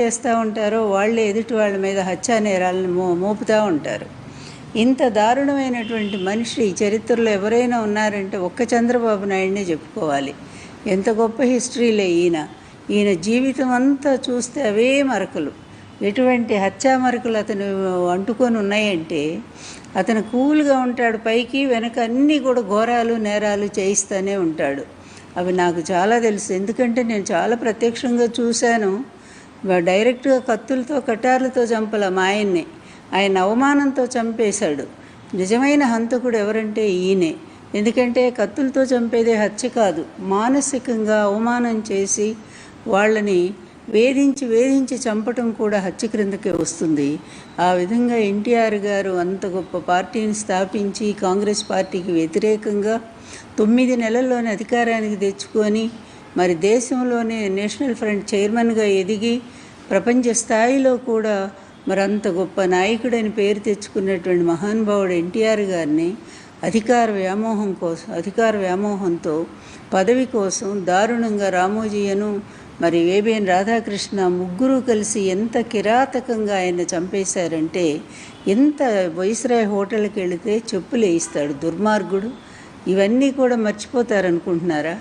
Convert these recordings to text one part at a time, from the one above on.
చేస్తూ ఉంటారో వాళ్ళే ఎదుటి వాళ్ళ మీద హత్యా నేరాలను మోపుతూ ఉంటారు. ఇంత దారుణమైనటువంటి మనిషి చరిత్రలో ఎవరైనా ఉన్నారంటే ఒక్క చంద్రబాబు నాయుడినే చెప్పుకోవాలి. ఎంత గొప్ప హిస్టరీలే ఈయన జీవితం అంతా చూస్తే అవే మరకలు, ఎటువంటి హత్యా మరకలు అతను అంటుకొని ఉన్నాయంటే అతను కూల్గా ఉంటాడు, పైకి వెనక అన్నీ కూడా ఘోరాలు నేరాలు చేయిస్తూనే ఉంటాడు. అవి నాకు చాలా తెలుసు, ఎందుకంటే నేను చాలా ప్రత్యక్షంగా చూశాను. డైరెక్ట్గా కత్తులతో కటార్లతో చంపల మా ఆయన్ని, ఆయన అవమానంతో చంపేశాడు. నిజమైన హంతకుడు ఎవరంటే ఈయనే. ఎందుకంటే కత్తులతో చంపేదే హత్య కాదు, మానసికంగా అవమానం చేసి వాళ్ళని వేధించి చంపటం కూడా హత్య క్రిందకే వస్తుంది. ఆ విధంగా ఎన్టీఆర్ గారు అంత గొప్ప పార్టీని స్థాపించి కాంగ్రెస్ పార్టీకి వ్యతిరేకంగా 9 నెలల్లోనే అధికారానికి తెచ్చుకొని మరి దేశంలోనే నేషనల్ ఫ్రంట్ చైర్మన్గా ఎదిగి ప్రపంచ స్థాయిలో కూడా మరి అంత గొప్ప నాయకుడని పేరు తెచ్చుకున్నటువంటి మహానుభావుడు ఎన్టీఆర్ గారిని అధికార వ్యామోహంతో పదవి కోసం దారుణంగా రామోజీయను మరి వేబిఎన్ రాధాకృష్ణ ముగ్గురు కలిసి ఎంత కిరాతకంగా ఆయన చంపేశారంటే, ఎంత వైస్రాయ్ హోటల్కి వెళితే చెప్పులు వేయిస్తాడు దుర్మార్గుడు. ఇవన్నీ కూడా మర్చిపోతారనుకుంటున్నారా?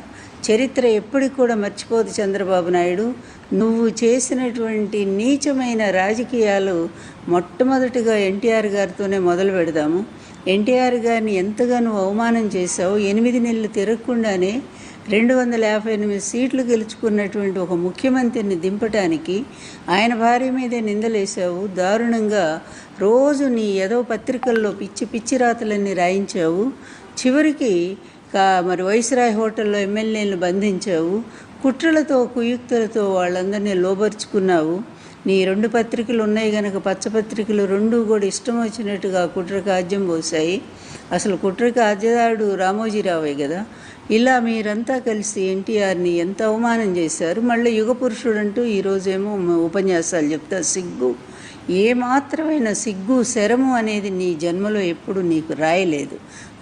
చరిత్ర ఎప్పటికి కూడా మర్చిపోదు చంద్రబాబు నాయుడు. నువ్వు చేసినటువంటి నీచమైన రాజకీయాలు మొట్టమొదటిగా ఎన్టీఆర్ గారితోనే మొదలు పెడదాము. ఎన్టీఆర్ గారిని ఎంతగా నువ్వు అవమానం చేశావు. 8 నెలలు తిరగకుండానే 258 సీట్లు గెలుచుకున్నటువంటి ఒక ముఖ్యమంత్రిని దింపటానికి ఆయన భార్య మీదే నిందలేశావు. దారుణంగా రోజు నీ ఏదో పత్రికల్లో పిచ్చి రాతలన్నీ రాయించావు. చివరికి మరి వైస్రాయ్ హోటల్లో ఎమ్మెల్యేలను బంధించావు. కుట్రలతో కుయుక్తులతో వాళ్ళందరినీ లోబరుచుకున్నావు. నీ 2 పత్రికలు ఉన్నాయి కనుక పచ్చపత్రికలు 2 కూడా ఇష్టం వచ్చినట్టుగా కుట్రకు ఆజ్యం పోసాయి. అసలు కుట్రకు ఆజ్యదారుడు రామోజీరావే కదా. ఇలా మీరంతా కలిసి ఎన్టీఆర్ని ఎంత అవమానం చేశారు. మళ్ళీ యుగ పురుషుడు అంటూ ఈరోజేమో ఉపన్యాసాలు చెప్తా. సిగ్గు, ఏమాత్రమైన సిగ్గు శరము అనేది నీ జన్మలో ఎప్పుడు నీకు రాయలేదు.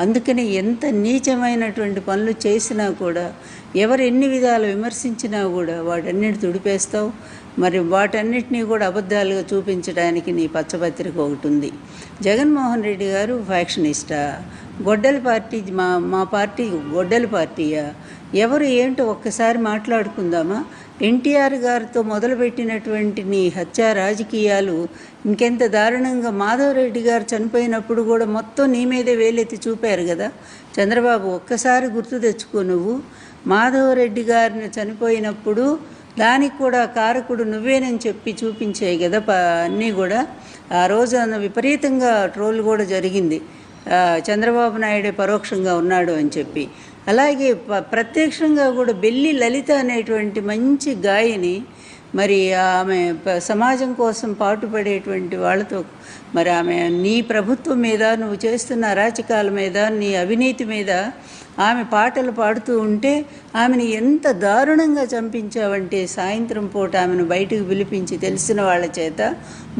అందుకని ఎంత నీచమైనటువంటి పనులు చేసినా కూడా, ఎవరు ఎన్ని విధాలు విమర్శించినా కూడా వాటన్నిటి తుడిపేస్తావు. మరి వాటన్నిటినీ కూడా అబద్ధాలుగా చూపించడానికి నీ పచ్చపత్రిక ఒకటి ఉంది. జగన్మోహన్ రెడ్డి గారు ఫ్యాక్షనిస్టా? గొడ్డలి పార్టీ, మా పార్టీ గొడ్డలి పార్టీయా? ఎవరు ఏంటో ఒక్కసారి మాట్లాడుకుందామా? ఎన్టీఆర్ గారితో మొదలుపెట్టినటువంటి నీ హత్యా రాజకీయాలు ఇంకెంత దారుణంగా మాధవరెడ్డి గారు చనిపోయినప్పుడు కూడా మొత్తం నీ మీదే వేలెత్తి చూపారు కదా చంద్రబాబు. ఒక్కసారి గుర్తు తెచ్చుకో. నువ్వు మాధవరెడ్డి గారిని చనిపోయినప్పుడు దానికి కూడా కారకుడు నువ్వేనని చెప్పి చూపించాయి కదా అన్నీ కూడా. ఆ రోజు విపరీతంగా ట్రోల్ కూడా జరిగింది, చంద్రబాబు నాయుడే పరోక్షంగా ఉన్నాడు అని చెప్పి. అలాగే ప్రత్యక్షంగా కూడా బెల్లి లలిత అనేటువంటి మంచి గాయని, మరి ఆమె సమాజం కోసం పాటుపడేటువంటి వాళ్ళతో మరి ఆమె నీ ప్రభుత్వం మీద, నువ్వు చేస్తున్న అరాచకాల మీద, నీ అవినీతి మీద ఆమె పాటలు పాడుతూ ఉంటే ఆమెను ఎంత దారుణంగా చంపించావంటే, సాయంత్రం పూట ఆమెను బయటకు పిలిపించి తెలిసిన వాళ్ళ చేత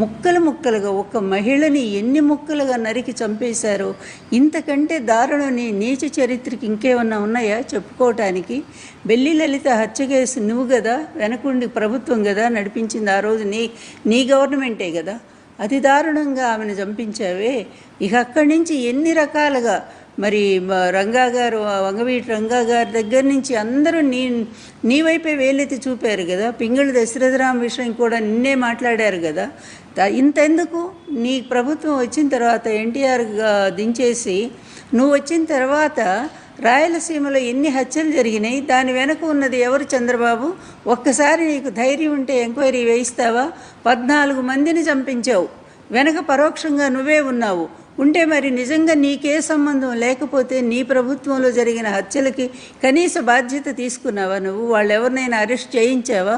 ముక్కలుగా ఒక మహిళని ఎన్ని ముక్కలుగా నరికి చంపేశారో, ఇంతకంటే దారుణం నీ నీచ చరిత్రకి ఇంకేమన్నా ఉన్నాయా చెప్పుకోవటానికి? బెల్లి లలిత హత్య కేసు నువ్వు కదా, వెనకుండి ప్రభుత్వం కదా నడిపించింది. ఆ రోజు నీ గవర్నమెంటే కదా. అతి దారుణంగా ఆమెను చంపించావే. ఇక అక్కడి నుంచి ఎన్ని రకాలుగా మరి రంగా గారు, వంగవీటి రంగా గారి దగ్గర నుంచి అందరూ నీ వైపే వేలెత్తి చూపారు కదా. పింగళి దశరథరామ్ విషయం కూడా నిన్నే మాట్లాడారు కదా. ఇంతెందుకు, నీ ప్రభుత్వం వచ్చిన తర్వాత ఎన్టీఆర్ దించేసి నువ్వు వచ్చిన తర్వాత రాయలసీమలో ఎన్ని హత్యలు జరిగినాయి, దాని వెనక ఉన్నది ఎవరు చంద్రబాబు? ఒక్కసారి నీకు ధైర్యం ఉంటే ఎంక్వైరీ వేయిస్తావా? 14 మందిని చంపించావు, వెనక పరోక్షంగా నువ్వే ఉన్నావు. ఉంటే మరి నిజంగా నీకే సంబంధం లేకపోతే నీ ప్రభుత్వంలో జరిగిన హత్యలకి కనీస బాధ్యత తీసుకున్నావా నువ్వు? వాళ్ళు ఎవరినైనా అరెస్ట్ చేయించావా?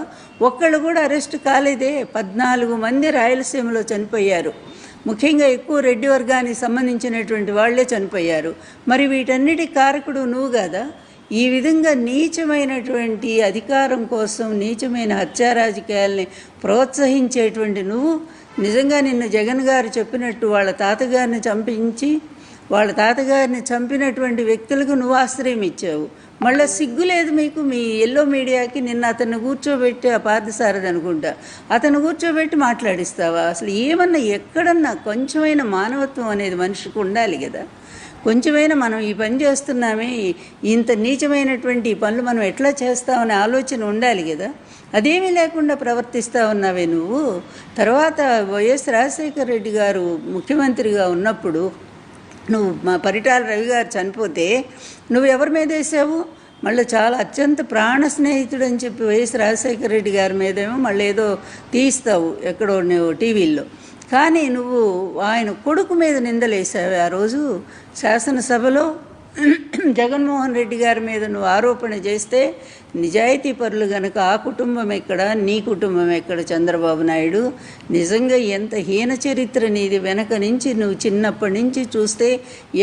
ఒక్కళ్ళు కూడా అరెస్ట్ కాలేదే. 14 మంది రాయలసీమలో చనిపోయారు. ముఖ్యంగా ఎక్కువ రెడ్డి వర్గానికి సంబంధించినటువంటి వాళ్లే చనిపోయారు. మరి వీటన్నిటి కారకుడు నువ్వు కదా. ఈ విధంగా నీచమైనటువంటి అధికారం కోసం నీచమైన హత్యా రాజకీయాల్ని ప్రోత్సహించేటువంటి నువ్వు నిజంగా నిన్న జగన్ గారు చెప్పినట్టు వాళ్ళ తాతగారిని చంపించి వాళ్ళ తాతగారిని చంపినటువంటి వ్యక్తులకు నువ్వు ఆశ్రయం ఇచ్చావు. మళ్ళీ సిగ్గు లేదు మీకు. మీ ఎల్లో మీడియాకి నిన్న అతన్ని కూర్చోబెట్టి, ఆ పార్థసారథి అనుకుంటా, అతను కూర్చోబెట్టి మాట్లాడిస్తావా? అసలు ఏమన్నా ఎక్కడన్నా కొంచెమైన మానవత్వం అనేది మనిషికి ఉండాలి కదా. కొంచెమైనా మనం ఈ పని చేస్తున్నామే, ఇంత నీచమైనటువంటి ఈ పనులు మనం ఎట్లా చేస్తామనే ఆలోచన ఉండాలి కదా. అదేమీ లేకుండా ప్రవర్తిస్తూ ఉన్నావే నువ్వు. తర్వాత వైఎస్ రాజశేఖర రెడ్డి గారు ముఖ్యమంత్రిగా ఉన్నప్పుడు నువ్వు మా పరిటాల రవి గారు చనిపోతే నువ్వు ఎవరి మీద వేసావు? మళ్ళీ చాలా అత్యంత ప్రాణ స్నేహితుడు అని చెప్పి వైఎస్ రాజశేఖర రెడ్డి గారి మీదేమో మళ్ళీ ఏదో తీస్తావు ఎక్కడో నువ్వు టీవీల్లో. కానీ నువ్వు ఆయన కొడుకు మీద నిందలేసావు ఆ రోజు శాసనసభలో. జగన్మోహన్ రెడ్డి గారి మీద నువ్వు ఆరోపణ చేస్తే నిజాయితీ పరులు కనుక ఆ కుటుంబం ఎక్కడ, నీ కుటుంబం ఎక్కడ? చంద్రబాబు నాయుడు, నిజంగా ఎంత హీన చరిత్ర నీది. వెనక నుంచి నువ్వు చిన్నప్పటి నుంచి చూస్తే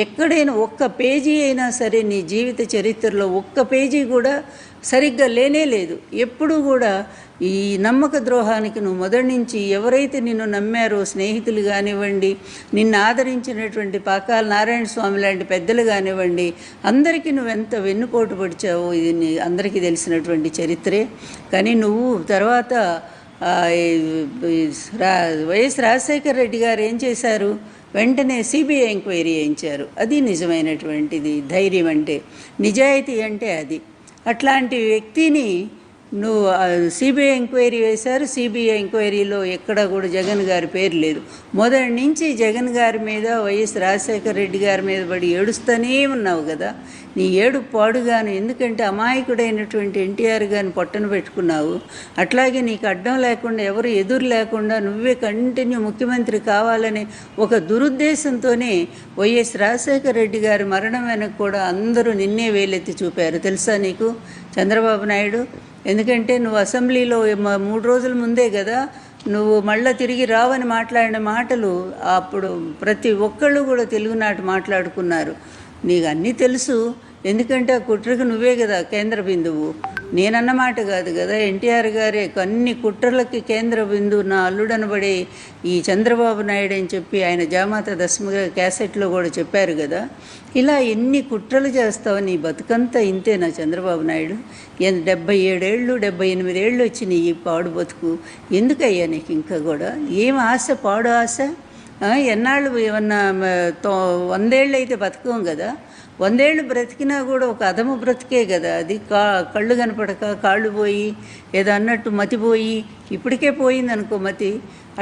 ఎక్కడైనా ఒక్క పేజీ అయినా సరే నీ జీవిత చరిత్రలో ఒక్క పేజీ కూడా సరిగ్గా లేనే లేదు. ఎప్పుడూ కూడా ఈ నమ్మక ద్రోహానికి నువ్వు మొదటి నుంచి ఎవరైతే నిన్ను నమ్మారో, స్నేహితులు కానివ్వండి, నిన్ను ఆదరించినటువంటి పాకాల నారాయణ స్వామి లాంటి పెద్దలు కానివ్వండి, అందరికీ నువ్వెంత వెన్నుపోటు పడిచావో ఇది అందరికీ తెలిసినటువంటి చరిత్రే. కానీ నువ్వు తర్వాత వైఎస్ రాజశేఖర రెడ్డి గారు ఏం చేశారు? వెంటనే సిబిఐ ఎంక్వైరీ చేయించారు. అది నిజమైనటువంటిది ధైర్యం అంటే, నిజాయితీ అంటే అది. అట్లాంటి వ్యక్తిని నువ్వు సిబిఐ ఎంక్వైరీ వేశారు. సిబిఐ ఎంక్వైరీలో ఎక్కడ కూడా జగన్ గారి పేరు లేదు. మొదటి నుంచి జగన్ గారి మీద, వైఎస్ రాజశేఖర రెడ్డి గారి మీద పడి ఏడుస్తూనే ఉన్నావు కదా. నీ ఏడు పాడుగాను, ఎందుకంటే అమాయకుడైనటువంటి ఎన్టీఆర్ గారిని పొట్టన పెట్టుకున్నావు. అట్లాగే నీకు అడ్డం లేకుండా, ఎవరు ఎదురు లేకుండా నువ్వే కంటిన్యూ ముఖ్యమంత్రి కావాలనే ఒక దురుద్దేశంతోనే వైఎస్ రాజశేఖర రెడ్డి గారి మరణం వెనక కూడా అందరూ నిన్నే వేలెత్తి చూపారు. తెలుసా నీకు చంద్రబాబు నాయుడు? ఎందుకంటే నువ్వు అసెంబ్లీలో 3 రోజుల ముందే కదా నువ్వు మళ్ళీ తిరిగి రావని మాట్లాడిన మాటలు అప్పుడు ప్రతి ఒక్కళ్ళు కూడా తెలుగునాట మాట్లాడుకున్నారు. నీకు అన్నీ తెలుసు. ఎందుకంటే ఆ కుట్రకు నువ్వే కదా కేంద్ర బిందువు. నేనన్నమాట కాదు కదా, ఎన్టీఆర్ గారే అన్ని కుట్రలకి కేంద్ర బిందువు నా అల్లుడనబడే ఈ చంద్రబాబు నాయుడు అని చెప్పి ఆయన జామాత దశమ క్యాసెట్లో కూడా చెప్పారు కదా. ఇలా ఎన్ని కుట్రలు చేస్తావు? నీ బతుకంతా ఇంతేనా చంద్రబాబు నాయుడు? 77 ఏళ్ళు 78 ఏళ్ళు వచ్చినాయి ఈ పాడు బతుకు. ఎందుకయ్యా నీకు ఇంకా కూడా ఏం ఆశ? పాడు ఆశ. ఎన్నాళ్ళు ఏమన్నా 100 ఏళ్ళు అయితే బతకం కదా. 100 ఏళ్ళు బ్రతికినా కూడా ఒక అధము బ్రతికే కదా అది. కళ్ళు కనపడక, కాళ్ళు పోయి, ఏదో అన్నట్టు మతిపోయి, ఇప్పటికే పోయింది అనుకో మతి.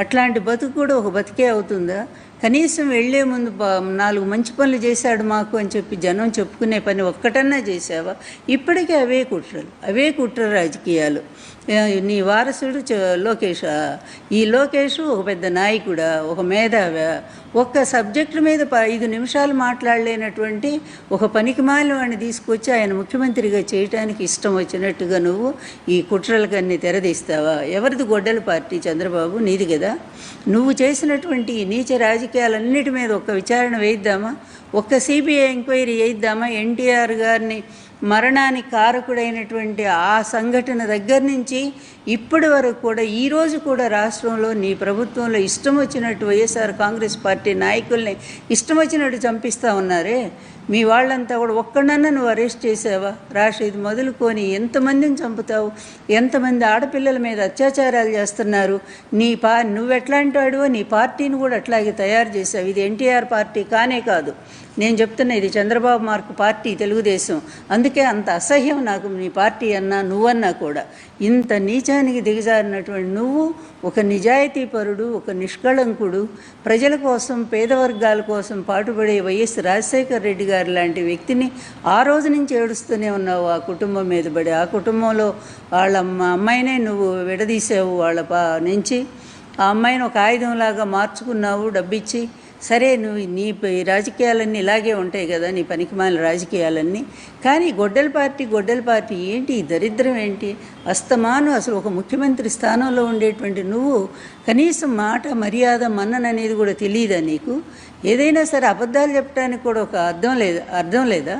అట్లాంటి బతుకు కూడా ఒక బతికే అవుతుందా? కనీసం వెళ్లే ముందు 4 మంచి పనులు చేశాడు మాకు అని చెప్పి జనం చెప్పుకునే పని ఒక్కటన్నా చేసావా? ఇప్పటికే అవే కుట్ర రాజకీయాలు. నీ వారసుడు లోకేష్. ఈ లోకేష్ ఒక పెద్ద నాయకుడా, ఒక మేధావా? ఒక్క సబ్జెక్టు మీద 5 నిమిషాలు మాట్లాడలేనటువంటి ఒక పనికిమాలిన వాడిని తీసుకొచ్చి ఆయన ముఖ్యమంత్రిగా చేయటానికి ఇష్టం వచ్చినట్టుగా నువ్వు ఈ కుట్రలకన్నీ తెరదీస్తావా? ఎవరిది గొడ్డల పార్టీ చంద్రబాబు? నీది కదా. నువ్వు చేసినటువంటి ఈ నీచ రాజకీయాలన్నిటి మీద ఒక్క విచారణ వేయిద్దామా? ఒక్క సిబిఐ ఎంక్వైరీ వేయిద్దామా? ఎన్టీఆర్ గారిని మరణానికి కారకుడైనటువంటి ఆ సంఘటన దగ్గర నుంచి ఇప్పటి వరకు కూడా, ఈరోజు కూడా రాష్ట్రంలో నీ ప్రభుత్వంలో ఇష్టం వచ్చినట్టు వైఎస్ఆర్ కాంగ్రెస్ పార్టీ నాయకుల్ని ఇష్టం వచ్చినట్టు చంపిస్తూ ఉన్నారే. మీ వాళ్ళంతా కూడా ఒక్కడన్నా నువ్వు అరెస్ట్ చేసావా? రాషీద్ మొదలుకొని ఎంతమందిని చంపుతావు? ఎంతమంది ఆడపిల్లల మీద అత్యాచారాలు చేస్తున్నారు? నువ్వెట్లాంటి వాడివో నీ పార్టీని కూడా అట్లాగే తయారు చేసావు. ఇది ఎన్టీఆర్ పార్టీ కానే కాదు. నేను చెప్తున్నా, ఇది చంద్రబాబు మార్కు పార్టీ, తెలుగుదేశం. అందుకే అంత అసహ్యం నాకు నీ పార్టీ అన్నా, నువ్వన్నా కూడా. ఇంత నీచానికి దిగజారినటువంటి నువ్వు ఒక నిజాయితీ పరుడు, ఒక నిష్కళంకుడు, ప్రజల కోసం, పేద వర్గాల కోసం పాటుపడే వైఎస్ రాజశేఖర రెడ్డి గారు లాంటి వ్యక్తిని ఆ రోజు నుంచి ఏడుస్తూనే ఉన్నావు ఆ కుటుంబం మీద పడి. ఆ కుటుంబంలో వాళ్ళ అమ్మాయినే నువ్వు విడదీసావు వాళ్ళ నుంచి. ఆ అమ్మాయిని ఒక ఆయుధంలాగా మార్చుకున్నావు డబ్బిచ్చి. సరే, నువ్వు నీ రాజకీయాలన్నీ ఇలాగే ఉంటాయి కదా, నీ పనికిమాలిన రాజకీయాలన్నీ. కానీ గొడ్డల పార్టీ ఏంటి? ఈ దరిద్రం ఏంటి? అస్తమాను అసలు ఒక ముఖ్యమంత్రి స్థానంలో ఉండేటువంటి నువ్వు కనీసం మాట, మర్యాద, మన్నన అనేది కూడా తెలియదా నీకు? ఏదైనా సరే అబద్ధాలు చెప్పడానికి కూడా ఒక అర్థం లేదా?